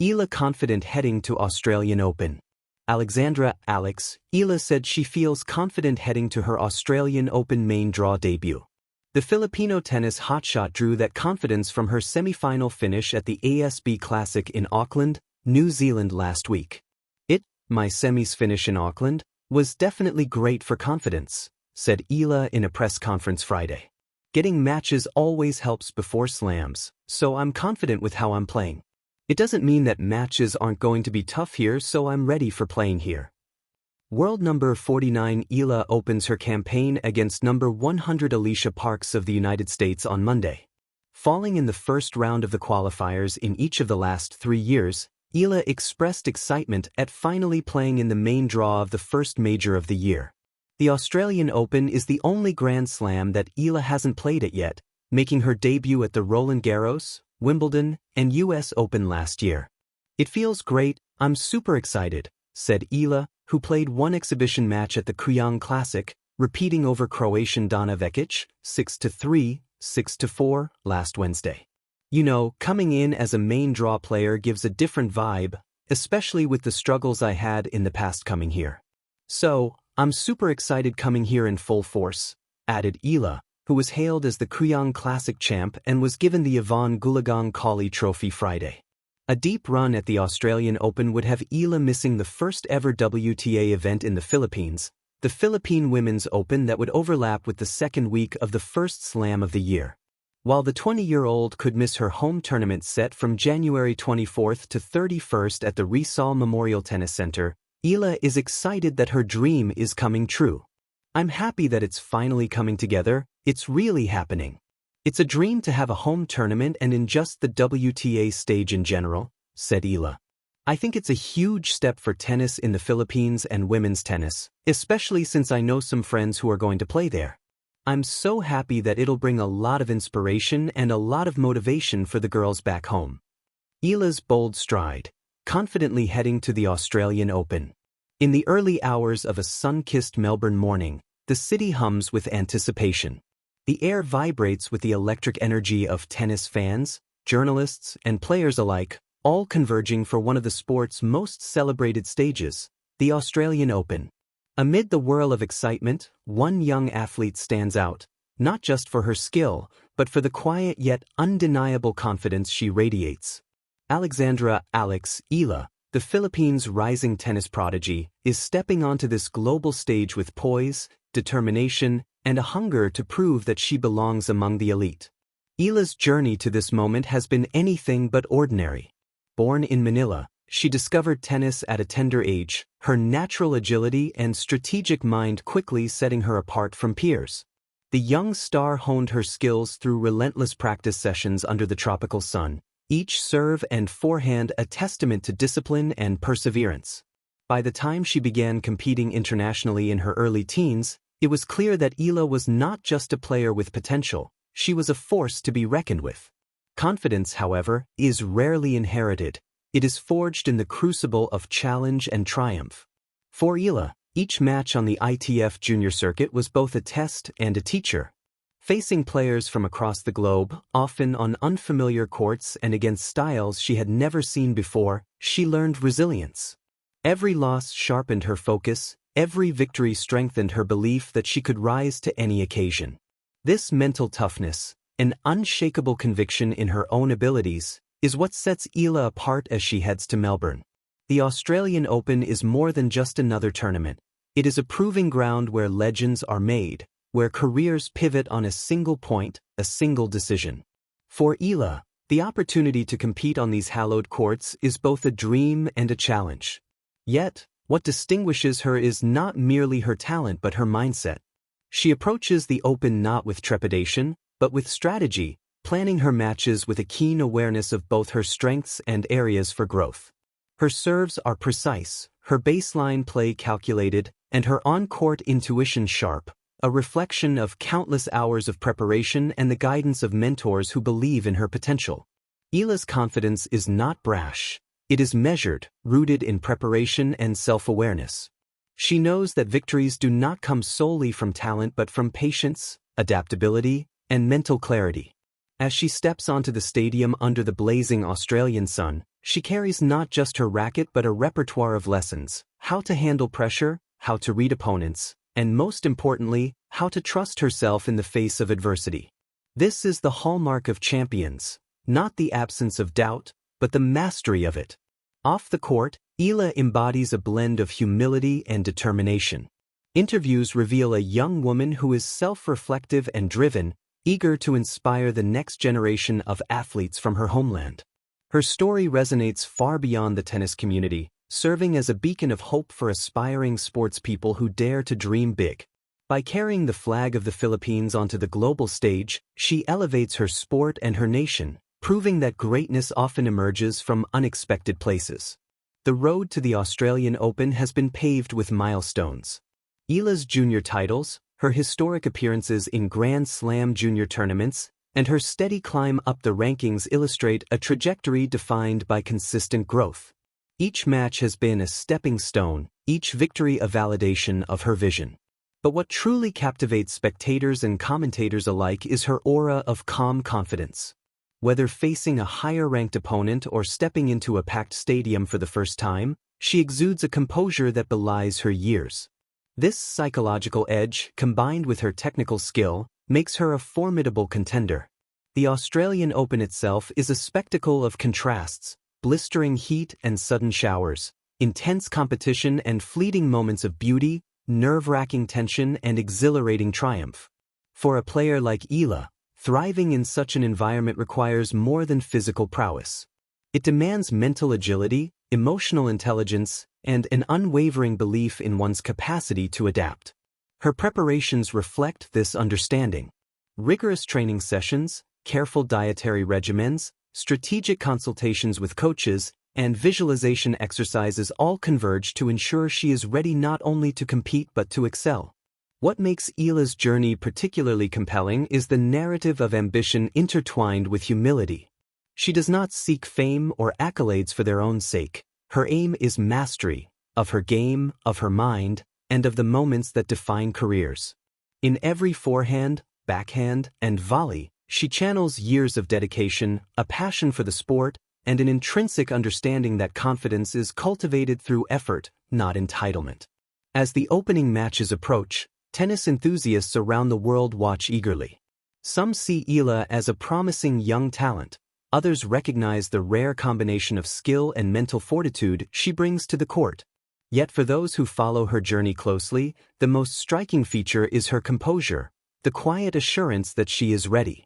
Eala confident heading to Australian Open. Alexandra Eala said she feels confident heading to her Australian Open main draw debut. The Filipino tennis hotshot drew that confidence from her semi-final finish at the ASB Classic in Auckland, New Zealand last week. My semis finish in Auckland was definitely great for confidence, said Eala in a press conference Friday. Getting matches always helps before slams, so I'm confident with how I'm playing. It doesn't mean that matches aren't going to be tough here, so I'm ready for playing here. World number 49 Eala opens her campaign against number 100 Alicia Parks of the United States on Monday. Falling in the first round of the qualifiers in each of the last 3 years, Eala expressed excitement at finally playing in the main draw of the first major of the year. The Australian Open is the only Grand Slam that Eala hasn't played at yet, making her debut at the Roland Garros, Wimbledon, and US Open last year. It feels great, I'm super excited, said Eala, who played one exhibition match at the Kuyang Classic, repeating over Croatian Dana Vekic, 6-3, 6-4, last Wednesday. You know, coming in as a main draw player gives a different vibe, especially with the struggles I had in the past coming here. So, I'm super excited coming here in full force, added Eala, who was hailed as the Kuyang Classic champ and was given the Yvonne Goolagong Collie Trophy Friday. A deep run at the Australian Open would have Eala missing the first ever WTA event in the Philippines, the Philippine Women's Open that would overlap with the second week of the first slam of the year. While the 20-year-old could miss her home tournament set from January 24th to 31st at the Rizal Memorial Tennis Center, Eala is excited that her dream is coming true. I'm happy that it's finally coming together, it's really happening. It's a dream to have a home tournament and in just the WTA stage in general, said Eala. I think it's a huge step for tennis in the Philippines and women's tennis, especially since I know some friends who are going to play there. I'm so happy that it'll bring a lot of inspiration and a lot of motivation for the girls back home. Eala's bold stride, confidently heading to the Australian Open. In the early hours of a sun-kissed Melbourne morning, the city hums with anticipation. The air vibrates with the electric energy of tennis fans, journalists, and players alike, all converging for one of the sport's most celebrated stages, the Australian Open. Amid the whirl of excitement, one young athlete stands out, not just for her skill, but for the quiet yet undeniable confidence she radiates. Alexandra Eala, the Philippines' rising tennis prodigy, is stepping onto this global stage with poise, determination, and a hunger to prove that she belongs among the elite. Eala's journey to this moment has been anything but ordinary. Born in Manila, she discovered tennis at a tender age, her natural agility and strategic mind quickly setting her apart from peers. The young star honed her skills through relentless practice sessions under the tropical sun, each serve and forehand a testament to discipline and perseverance. By the time she began competing internationally in her early teens, it was clear that Eala was not just a player with potential, she was a force to be reckoned with. Confidence, however, is rarely inherited. It is forged in the crucible of challenge and triumph. For Eala, each match on the ITF junior circuit was both a test and a teacher. Facing players from across the globe, often on unfamiliar courts and against styles she had never seen before, she learned resilience. Every loss sharpened her focus, every victory strengthened her belief that she could rise to any occasion. This mental toughness, an unshakable conviction in her own abilities, is what sets Eala apart as she heads to Melbourne. The Australian Open is more than just another tournament. It is a proving ground where legends are made, where careers pivot on a single point, a single decision. For Eala, the opportunity to compete on these hallowed courts is both a dream and a challenge. Yet, what distinguishes her is not merely her talent but her mindset. She approaches the Open not with trepidation, but with strategy, planning her matches with a keen awareness of both her strengths and areas for growth. Her serves are precise, her baseline play calculated, and her on-court intuition sharp, a reflection of countless hours of preparation and the guidance of mentors who believe in her potential. Eala's confidence is not brash. It is measured, rooted in preparation and self-awareness. She knows that victories do not come solely from talent but from patience, adaptability, and mental clarity. As she steps onto the stadium under the blazing Australian sun, She carries not just her racket but a repertoire of lessons: how to handle pressure, how to read opponents, and most importantly, how to trust herself in the face of adversity. This is the hallmark of champions, not the absence of doubt, but the mastery of it. Off the court, Eala embodies a blend of humility and determination. Interviews reveal a young woman who is self-reflective and driven, eager to inspire the next generation of athletes from her homeland. Her story resonates far beyond the tennis community, serving as a beacon of hope for aspiring sportspeople who dare to dream big. By carrying the flag of the Philippines onto the global stage, she elevates her sport and her nation, proving that greatness often emerges from unexpected places. The road to the Australian Open has been paved with milestones. Eala's junior titles, her historic appearances in Grand Slam junior tournaments, and her steady climb up the rankings illustrate a trajectory defined by consistent growth. Each match has been a stepping stone, each victory a validation of her vision. But what truly captivates spectators and commentators alike is her aura of calm confidence. Whether facing a higher-ranked opponent or stepping into a packed stadium for the first time, she exudes a composure that belies her years. This psychological edge, combined with her technical skill, makes her a formidable contender. The Australian Open itself is a spectacle of contrasts: blistering heat and sudden showers, intense competition and fleeting moments of beauty, nerve-wracking tension and exhilarating triumph. For a player like Eala, thriving in such an environment requires more than physical prowess. It demands mental agility, emotional intelligence, and an unwavering belief in one's capacity to adapt. Her preparations reflect this understanding. Rigorous training sessions, careful dietary regimens, strategic consultations with coaches, and visualization exercises all converge to ensure she is ready not only to compete but to excel. What makes Eala's journey particularly compelling is the narrative of ambition intertwined with humility. She does not seek fame or accolades for their own sake. Her aim is mastery, of her game, of her mind, and of the moments that define careers. In every forehand, backhand, and volley, she channels years of dedication, a passion for the sport, and an intrinsic understanding that confidence is cultivated through effort, not entitlement. As the opening matches approach, tennis enthusiasts around the world watch eagerly. Some see Eala as a promising young talent. Others recognize the rare combination of skill and mental fortitude she brings to the court. Yet for those who follow her journey closely, the most striking feature is her composure, the quiet assurance that she is ready.